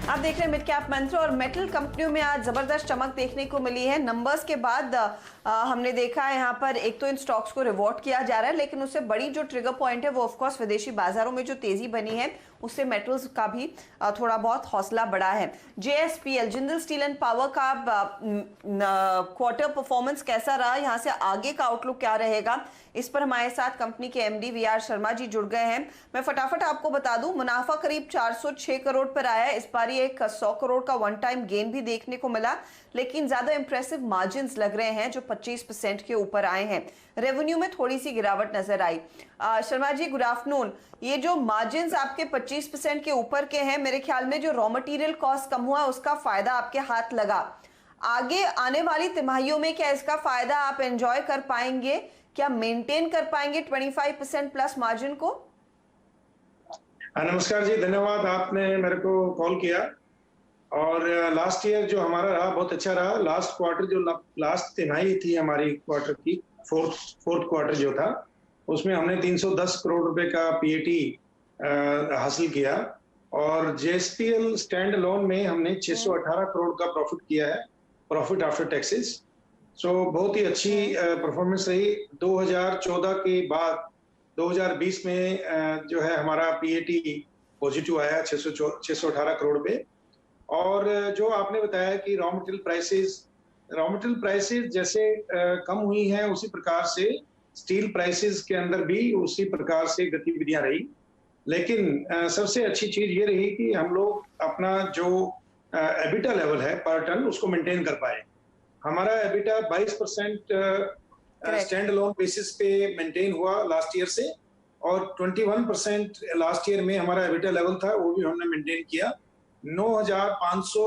आप देख रहे हैं मिड कैप मंत्र और मेटल कंपनियों में आज जबरदस्त चमक देखने को मिली है। नंबर्स के बाद हमने देखा है यहाँ पर एक तो इन स्टॉक्स को रिवॉर्ड किया जा रहा है, लेकिन उससे बड़ी जो ट्रिगर पॉइंट है वो ऑफ कोर्स विदेशी बाजारों में जो तेजी बनी है उससे मेटल्स का भी थोड़ा बहुत हौसला बढ़ा है। JSPL Jindal steel and power का क्वार्टर परफॉर्मेंस कैसा रहा, यहाँ से आगे का आउटलुक क्या रहेगा, इस पर हमारे साथ कंपनी के MD VR शर्मा जी जुड़ गए हैं। मैं फटाफट आपको बता दूं, मुनाफा करीब 406 करोड़ पर आया है। इस बार ये एक 100 करोड़ का वन टाइम गेन भी देखने को मिला, लेकिन ज्यादा इंप्रेसिव मार्जिन्स लग रहे हैं जो 25% के ऊपर आए हैं। रेवेन्यू में थोड़ी सी गिरावट नजर आई। Sharma ji good afternoon. ये जो मार्जिन्स आपके 25% के ऊपर के हैं, मेरे ख्याल में जो रॉ मटेरियल कॉस्ट कम हुआ उसका फायदा आपके हाथ लगा। आगे आने वाली तिमाहियों में क्या इसका फायदा आप एंजॉय कर पाएंगे, क्या मेंटेन कर पाएंगे 25% प्लस मार्जिन को? नमस्कार जी, धन्यवाद आपने मेरे को कॉल किया। और लास्ट ईयर जो हमारा रहा बहुत अच्छा रहा। लास्ट क्वार्टर जो लास्ट तिमाही थी हमारी क्वार्टर की, फोर्थ क्वार्टर जो था, उसमें हमने 310 करोड़ रुपए का PAT हासिल किया और JSPL स्टैंड अलोन में हमने 618 करोड़ का प्रॉफिट किया है, प्रॉफिट आफ्टर टैक्सेस। सो बहुत ही अच्छी परफॉर्मेंस रही। 2014 के बाद 2020 में जो है हमारा PAT पॉजिटिव आया 618 करोड़ पे। और जो आपने बताया कि रॉ मटेरियल प्राइसेस जैसे कम हुई हैं, उसी प्रकार से स्टील प्राइसेस के अंदर भी उसी प्रकार से गतिविधियां रही। लेकिन सबसे अच्छी चीज ये रही कि हम लोग अपना जो एबिटा लेवल है पर टन उसको मेंटेन कर पाए। हमारा एबिटा 22% स्टैंड अलोन बेसिस पे मेंटेन हुआ लास्ट ईयर से, और 21% लास्ट ईयर में हमारा एबिटा लेवल था, वो भी हमने मेंटेन किया। 9,500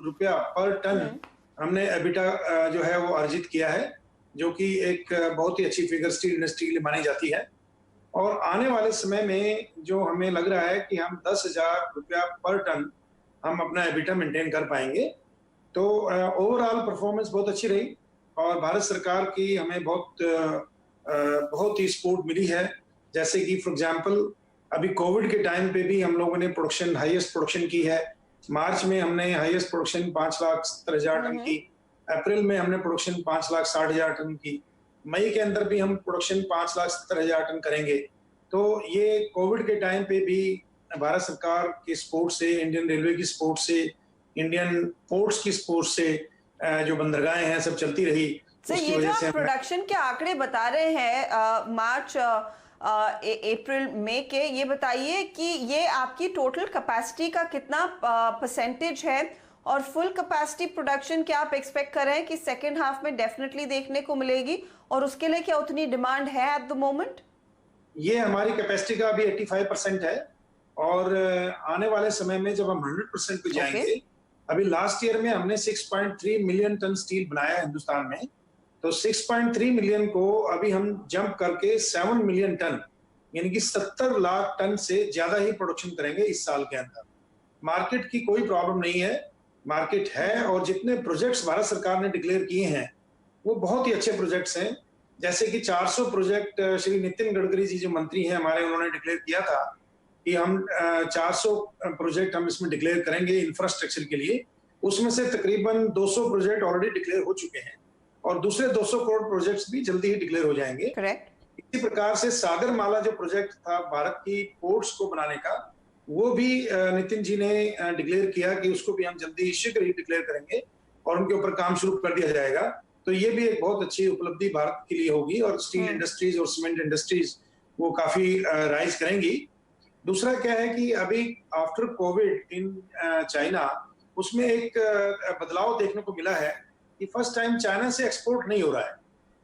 रुपया पर टन हमने एबिटा जो है वो अर्जित किया है, जो कि एक बहुत ही अच्छी फिगर स्टील इंडस्ट्री के लिए मानी जाती है। और आने वाले समय में जो हमें लग रहा है कि हम 10,000 रुपया पर टन हम अपना एबिटा मेंटेन कर पाएंगे। तो ओवरऑल परफॉर्मेंस बहुत अच्छी रही और भारत सरकार की हमें बहुत ही सपोर्ट मिली है। जैसे कि फॉर एग्जांपल अभी कोविड के टाइम पे भी हम लोगों ने हाईएस्ट प्रोडक्शन की है। मार्च में हमने हाईएस्ट प्रोडक्शन 5,70,000 टन की, अप्रैल में हमने प्रोडक्शन 5,60,000 टन की, मई के अंदर भी हम प्रोडक्शन 5,70,000 टन करेंगे। तो ये कोविड के टाइम पे भी भारत सरकार के सपोर्ट से, इंडियन रेलवे की सपोर्ट से, इंडियन पोर्ट्स की सपोर्ट से जो बंदरगाहें हैं सब चलती रही। ये जो आप प्रोडक्शन के आंकड़े बता रहे हैं मार्च अप्रैल मई के, ये बताइए कि ये आपकी टोटल कैपेसिटी का कितना परसेंटेज है और फुल कैपेसिटी प्रोडक्शन क्या आप एक्सपेक्ट कर रहे हैं कि सेकेंड हाफ में डेफिनेटली देखने को मिलेगी, और उसके लिए क्या उतनी डिमांड है एट द मोमेंट? ये हमारी कैपेसिटी का अभी 85% है और आने वाले समय में जब हम 100% पे जाएंगे, अभी लास्ट ईयर में हमने 6.3 मिलियन टन स्टील बनाया है हिंदुस्तान में, तो 6.3 मिलियन को अभी हम जंप करके 7 मिलियन टन यानी कि 70 लाख टन से ज्यादा ही प्रोडक्शन करेंगे इस साल के अंदर। मार्केट की कोई प्रॉब्लम नहीं है, मार्केट है। और जितने प्रोजेक्ट्स भारत सरकार ने डिक्लेयर किए हैं वो बहुत ही अच्छे प्रोजेक्ट्स हैं। जैसे कि 400 प्रोजेक्ट श्री नितिन गडकरी जी जो मंत्री हैं हमारे, उन्होंने डिक्लेयर किया था कि हम 400 प्रोजेक्ट हम इसमें डिक्लेयर करेंगे इंफ्रास्ट्रक्चर के लिए। उसमें से तकरीबन 200 प्रोजेक्ट ऑलरेडी डिक्लेयर हो चुके हैं और दूसरे 200 करोड़ प्रोजेक्ट्स भी जल्दी ही डिक्लेयर हो जाएंगे। करेक्ट। इसी प्रकार से सागरमाला जो प्रोजेक्ट था भारत की पोर्ट्स को बनाने का, वो भी नितिन जी ने डिक्लेयर किया कि उसको भी हम जल्दी शीघ्र ही डिक्लेयर करेंगे और उनके ऊपर काम शुरू कर दिया जाएगा। तो ये भी एक बहुत अच्छी उपलब्धि भारत के लिए होगी और स्टील इंडस्ट्रीज और सीमेंट इंडस्ट्रीज वो काफी राइज करेंगी। दूसरा क्या है कि अभी आफ्टर कोविड इन चाइना, उसमें एक बदलाव देखने को मिला है कि फर्स्ट टाइम चाइना से एक्सपोर्ट नहीं हो रहा है।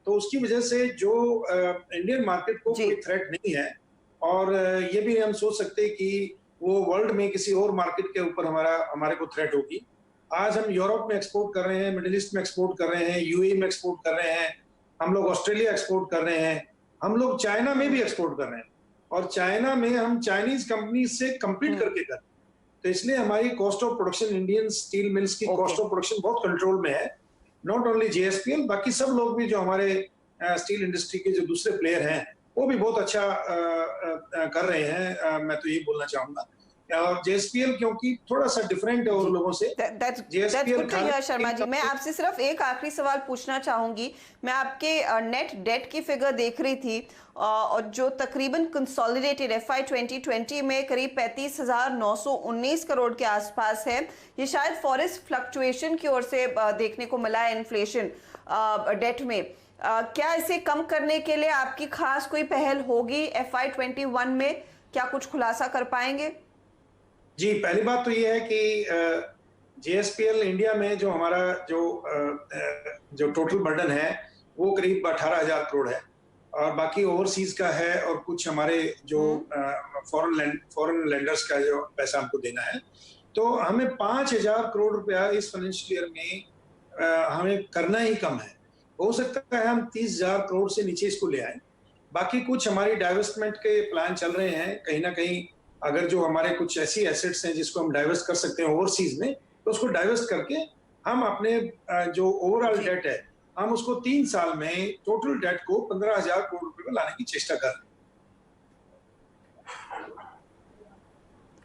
तो उसकी वजह से जो इंडियन मार्केट को कोई थ्रेट नहीं है और ये भी हम सोच सकते हैं कि वो वर्ल्ड में किसी और मार्केट के ऊपर हमारे को थ्रेट होगी। आज हम यूरोप में एक्सपोर्ट कर रहे हैं, मिडिल ईस्ट में एक्सपोर्ट कर रहे हैं, UAE में एक्सपोर्ट कर रहे हैं, हम लोग ऑस्ट्रेलिया एक्सपोर्ट कर रहे हैं, हम लोग चाइना में भी एक्सपोर्ट कर रहे हैं और चाइना में हम चाइनीज कंपनी से कम्पीट करके कर रहे हैं। तो इसलिए हमारी cost of production, Indian steel mills की कॉस्ट ऑफ प्रोडक्शन बहुत कंट्रोल में है। नॉट ओनली JSPL, बाकी सब लोग भी जो हमारे स्टील इंडस्ट्री के जो दूसरे प्लेयर हैं वो भी बहुत अच्छा कर रहे हैं, मैं तो यही बोलना चाहूंगा। JSPL क्योंकि थोड़ा सा डिफरेंट है और लोगों से। That's JSPL good to hear, Sharma ji. मैं आपसे सिर्फ एक आखिरी सवाल पूछना चाहूंगी। मैं आपके नेट डेट की फिगर देख रही थी और जो तकरीबन कंसोलिडेटेड FY 2020 में करीब 35,919 करोड़ के आसपास है। ये शायद फॉरेक्स फ्लक्चुएशन की ओर से देखने को मिला है इन्फ्लेशन डेट में। क्या इसे कम करने के लिए आपकी खास कोई पहल होगी FY 21 में? क्या कुछ खुलासा कर पाएंगे? जी, पहली बात तो ये है कि JSPL इंडिया में जो हमारा जो टोटल बर्डन है वो करीब 18,000 करोड़ है और बाकी ओवरसीज का है और कुछ हमारे जो फॉरेन लेंडर्स का जो पैसा हमको देना है। तो हमें 5,000 करोड़ रुपया इस फाइनेंशियल ईयर में हमें करना ही कम है। हो सकता है हम 30,000 करोड़ से नीचे इसको ले आए। बाकी कुछ हमारी डाइवेस्टमेंट के प्लान चल रहे हैं। कहीं ना कहीं अगर जो हमारे कुछ ऐसी एसेट्स हैं जिसको हम डाइवेस्ट कर सकते हैं ओवरसीज में, तो उसको डाइवेस्ट करके हम अपने जो ओवरऑल डेट है हम उसको 3 साल में टोटल डेट को 15,000 करोड़ रुपए में लाने की चेष्टा कर रहे हैं।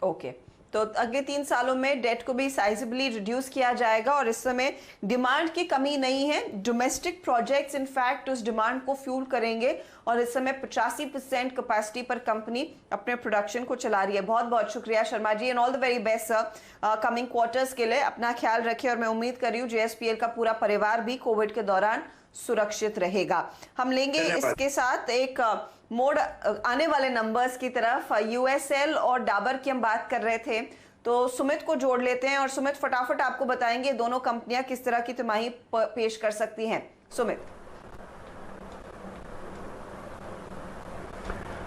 ओके, तो अगले 3 सालों में डेट को भी साइजेबली रिड्यूस किया जाएगा और इस समय डिमांड की कमी नहीं है। डोमेस्टिक प्रोजेक्ट्स इनफैक्ट उस डिमांड को फ्यूल करेंगे और इस समय 85% कैपेसिटी पर कंपनी अपने प्रोडक्शन को चला रही है। बहुत बहुत शुक्रिया Sharma ji and all the very best sir coming quarters के लिए। अपना ख्याल रखिए और मैं उम्मीद कर रही हूँ JSPL का पूरा परिवार भी कोविड के दौरान सुरक्षित रहेगा। हम लेंगे इसके साथ एक मोड़ आने वाले नंबर्स की तरफ। USL और डाबर की हम बात कर रहे थे, तो सुमित को जोड़ लेते हैं और सुमित फटाफट आपको बताएंगे दोनों कंपनियां किस तरह की तिमाही पेश कर सकती हैं। सुमित।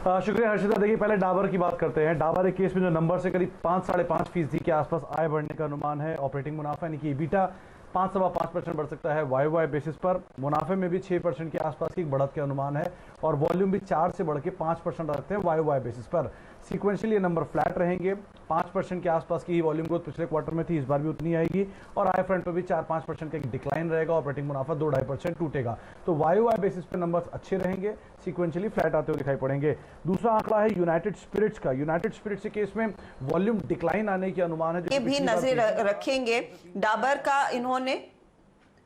शुक्रिया हर्षिता। देखिए, पहले डाबर की बात करते हैं। डाबर एक केस में जो नंबर से करीब 5-5.5% के आसपास आय बढ़ने का अनुमान है। ऑपरेटिंग मुनाफा यानी कि EBITDA 5-5% बढ़ सकता है YoY बेसिस पर। मुनाफे में भी 6% के आसपास की बढ़त के अनुमान है और वॉल्यूम भी 4 से बढ़ के 5% रखते हैं YoY बेसिस पर। सीक्वेंशियली ये नंबर फ्लैट रहेंगे। 5% के आसपास की ही वॉल्यूम ग्रोथ पिछले क्वार्टर में थी, इस बार भी उतनी आएगी और आय फ्रंट पर भी 4-5% का एक डिक्लाइन रहेगा। ऑपरेटिंग मुनाफा 2-2.5% टूटेगा। तो YoY बेसिस पर नंबर्स अच्छे रहेंगे, सीक्वेंशियली फ्लैट आते हुए दिखाई पड़ेंगे। दूसरा आंकड़ा है यूनाइटेड स्पिरिट्स का। यूनाइटेड स्पिरिट्स के केस में वॉल्यूम डिक्लाइन आने के अनुमान है। ये भी नजर रखेंगे। डाबर का इन्होंने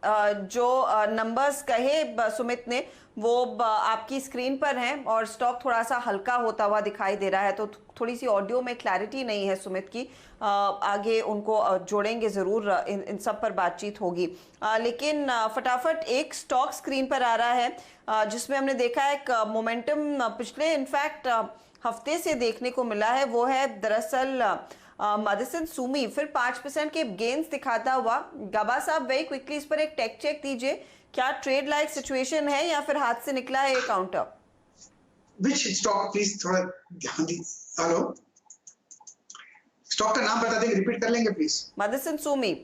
जो नंबर्स कहे सुमित ने वो आपकी स्क्रीन पर हैं और स्टॉक थोड़ा सा हल्का होता हुआ दिखाई दे रहा है, तो थोड़ी सी ऑडियो में क्लैरिटी नहीं है सुमित की। आगे उनको जोड़ेंगे ज़रूर, इन सब पर बातचीत होगी। लेकिन फटाफट एक स्टॉक स्क्रीन पर आ रहा है जिसमें हमने देखा है एक मोमेंटम पिछले इनफैक्ट हफ्ते से देखने को मिला है। वो है दरअसल मदरसन सुमी, फिर 5% के गेन्स दिखाता हुआ। गबा साहब वेरी क्विकली इस पर एक टेक चेक दीजिए, क्या ट्रेड लाइक सिचुएशन है या फिर हाथ से निकला है ये काउंटर? विच स्टॉक प्लीज थोड़ा ध्यान दी। हेलो, स्टॉक का नाम बता देंगे, रिपीट कर लेंगे प्लीज। मदरसन सुमी।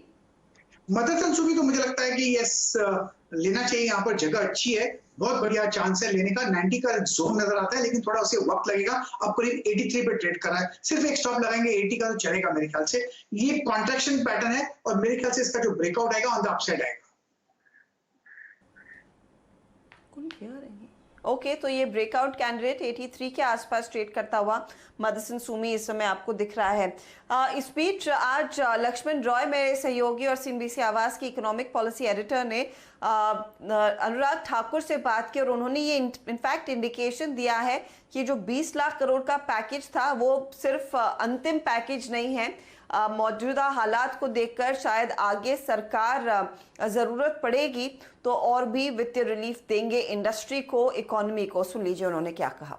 मदरसन सुमी तो मुझे लगता है कि यस लेना चाहिए। यहाँ पर जगह अच्छी है, बहुत बढ़िया चांस है लेने का। 90 का जोन नजर आता है लेकिन थोड़ा उसे वक्त लगेगा। अब करीब 83 पे ट्रेड कर रहा है, सिर्फ एक स्टॉप लगाएंगे 80 का तो चलेगा मेरे ख्याल से। ये कॉन्ट्रैक्शन पैटर्न है और मेरे ख्याल से इसका जो ब्रेकआउट आएगा ऑन द अपसाइड आएगा। ओके, तो ये ब्रेकआउट कैंडिडेट 83 के आसपास ट्रेड करता हुआ मदरसन सुमी इस समय आपको दिख रहा है। इस बीच आज लक्ष्मण रॉय मेरे सहयोगी और CNBC आवाज की इकोनॉमिक पॉलिसी एडिटर ने अनुराग ठाकुर से बात की और उन्होंने ये इनफैक्ट इंडिकेशन दिया है कि जो 20 लाख करोड़ का पैकेज था वो सिर्फ अंतिम पैकेज नहीं है। मौजूदा हालात को देखकर शायद आगे सरकार जरूरत पड़ेगी तो और भी वित्तीय रिलीफ देंगे इंडस्ट्री को, इकोनॉमी को। सुन लीजिए उन्होंने क्या कहा।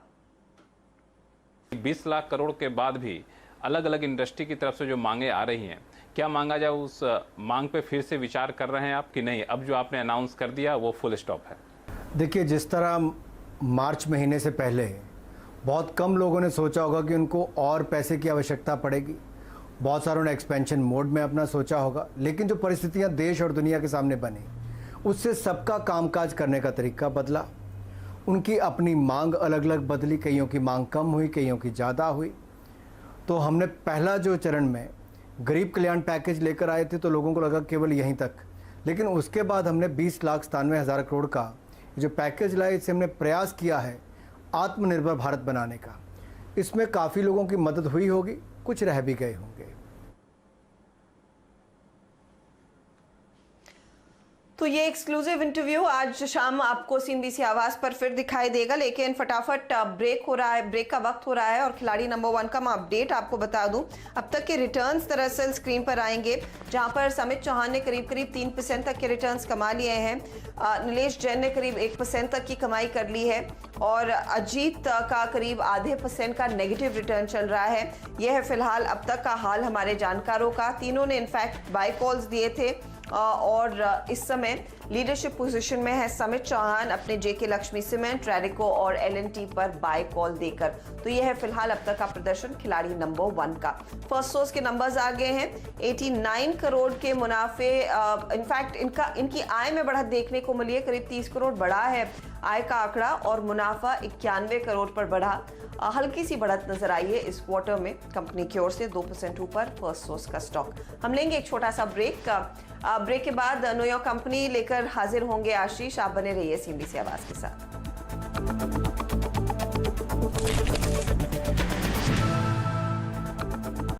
20 लाख करोड़ के बाद भी अलग अलग इंडस्ट्री की तरफ से जो मांगे आ रही हैं, क्या मांगा जाए उस मांग पे फिर से विचार कर रहे हैं आप कि नहीं, अब जो आपने अनाउंस कर दिया वो फुल स्टॉप है? देखिए, जिस तरह मार्च महीने से पहले बहुत कम लोगों ने सोचा होगा कि उनको और पैसे की आवश्यकता पड़ेगी, बहुत सारों ने एक्सपेंशन मोड में अपना सोचा होगा, लेकिन जो परिस्थितियां देश और दुनिया के सामने बनी उससे सबका कामकाज करने का तरीका बदला। उनकी अपनी मांग अलग अलग बदली, कईयों की मांग कम हुई, कईयों की ज़्यादा हुई। तो हमने पहला जो चरण में गरीब कल्याण पैकेज लेकर आए थे तो लोगों को लगा केवल यहीं तक, लेकिन उसके बाद हमने 20,97,000 करोड़ का जो पैकेज लाए, इससे हमने प्रयास किया है आत्मनिर्भर भारत बनाने का। इसमें काफ़ी लोगों की मदद हुई होगी, कुछ रह भी गए होंगे। तो ये एक्सक्लूसिव इंटरव्यू आज शाम आपको CNBC आवाज पर फिर दिखाई देगा, लेकिन फटाफट ब्रेक हो रहा है, ब्रेक का वक्त हो रहा है और खिलाड़ी नंबर 1 का मैं अपडेट आपको बता दूं। अब तक के रिटर्न्स दरअसल स्क्रीन पर आएंगे, जहां पर समित चौहान ने करीब 3% तक के रिटर्न्स कमा लिए हैं, नीलेश जैन ने करीब 1% तक की कमाई कर ली है और अजीत का करीब आधे % का नेगेटिव रिटर्न चल रहा है। यह है फिलहाल अब तक का हाल हमारे जानकारों का। तीनों ने इनफैक्ट बाय कॉल्स दिए थे और इस समय लीडरशिप पोजीशन में है समित चौहान अपने जेके लक्ष्मी सीमेंट, रैडिको और LNT पर बाय कॉल देकर। तो यह है फिलहाल अब तक का प्रदर्शन खिलाड़ी नंबर 1 का। फर्स्ट सोर्स के नंबर्स आ गए हैं, 89 करोड़ के मुनाफे, इनफैक्ट इनकी आय में बढ़त देखने को मिली है, करीब 30 करोड़ बढ़ा है आय का आंकड़ा और मुनाफा 91 करोड़ पर बढ़ा। हल्की सी बढ़त नजर आई है इस क्वार्टर में कंपनी की ओर से, 2% ऊपर फर्स्ट सोर्स का स्टॉक। हम लेंगे एक छोटा सा ब्रेक के बाद न्यूयॉर्क कंपनी लेकर हाजिर होंगे आशीष। आप बने रहिए CNBC आवाज के साथ।